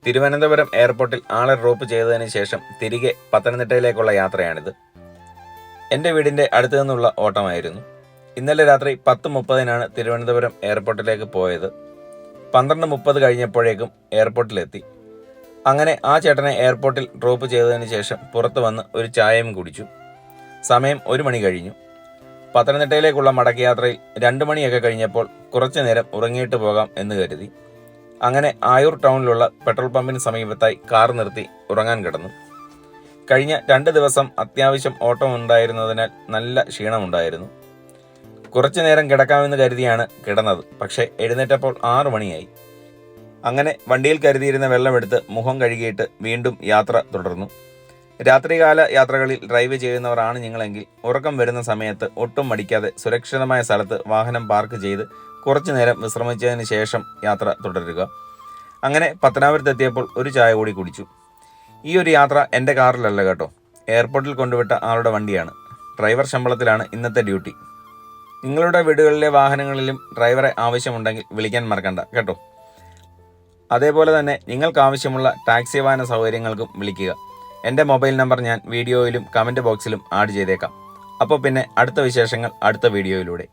തിരുവനന്തപുരം എയർപോർട്ടിൽ ആളെ ഡ്രോപ്പ് ചെയ്തതിന് ശേഷം തിരികെ പത്തനംതിട്ടയിലേക്കുള്ള യാത്രയാണിത്. എൻ്റെ വീടിൻ്റെ അടുത്തു നിന്നുള്ള ഓട്ടമായിരുന്നു. ഇന്നലെ രാത്രി 10:30-നാണ് തിരുവനന്തപുരം എയർപോർട്ടിലേക്ക് പോയത്. 12:30 കഴിഞ്ഞപ്പോഴേക്കും എയർപോർട്ടിലെത്തി. അങ്ങനെ ആ ചേട്ടനെ എയർപോർട്ടിൽ ഡ്രോപ്പ് ചെയ്തതിന് ശേഷം പുറത്തു വന്ന് ഒരു ചായയും കുടിച്ചു. സമയം 1 മണി കഴിഞ്ഞു. പത്തനംതിട്ടയിലേക്കുള്ള മടക്കയാത്രയിൽ 2 മണിയൊക്കെ കഴിഞ്ഞപ്പോൾ കുറച്ചു നേരം ഉറങ്ങിയിട്ട് പോകാം എന്ന് കരുതി. അങ്ങനെ ആയൂർ ടൗണിലുള്ള പെട്രോൾ പമ്പിന് സമീപത്തായി കാർ നിർത്തി ഉറങ്ങാൻ കിടന്നു. കഴിഞ്ഞ 2 ദിവസം അത്യാവശ്യം ഓട്ടം ഉണ്ടായിരുന്നതിനാൽ നല്ല ക്ഷീണമുണ്ടായിരുന്നു. കുറച്ചു നേരം കിടക്കാമെന്ന് കരുതിയാണ് കിടന്നത്. പക്ഷേ എഴുന്നേറ്റപ്പോൾ 6 മണിയായി. അങ്ങനെ വണ്ടിയിൽ കരുതിയിരുന്ന വെള്ളമെടുത്ത് മുഖം കഴുകിയിട്ട് വീണ്ടും യാത്ര തുടർന്നു. രാത്രികാല യാത്രകളിൽ ഡ്രൈവ് ചെയ്യുന്നവരാണ് നിങ്ങളെങ്കിൽ ഉറക്കം വരുന്ന സമയത്ത് ഒട്ടും മടിക്കാതെ സുരക്ഷിതമായ സ്ഥലത്ത് വാഹനം പാർക്ക് ചെയ്ത് കുറച്ചു നേരം വിശ്രമിച്ചതിന് ശേഷം യാത്ര തുടരുക. അങ്ങനെ പത്തനാപുരത്തെത്തിയപ്പോൾ ഒരു ചായ കൂടി കുടിച്ചു. ഈ ഒരു യാത്ര എൻ്റെ കാറിലല്ല കേട്ടോ, എയർപോർട്ടിൽ കൊണ്ടുവിട്ട ആളുടെ വണ്ടിയാണ്. ഡ്രൈവർ ശമ്പളത്തിലാണ് ഇന്നത്തെ ഡ്യൂട്ടി. നിങ്ങളുടെ വീടുകളിലെ വാഹനങ്ങളിലും ഡ്രൈവറെ ആവശ്യമുണ്ടെങ്കിൽ വിളിക്കാൻ മറക്കണ്ട കേട്ടോ. അതേപോലെ തന്നെ നിങ്ങൾക്ക് ആവശ്യമുള്ള ടാക്സി വാഹന സൗകര്യങ്ങൾക്കും വിളിക്കുക. എൻ്റെ മൊബൈൽ നമ്പർ ഞാൻ വീഡിയോയിലും കമൻറ്റ് ബോക്സിലും ആഡ് ചെയ്തേക്കാം. അപ്പോൾ പിന്നെ അടുത്ത വിശേഷങ്ങൾ അടുത്ത വീഡിയോയിലൂടെ.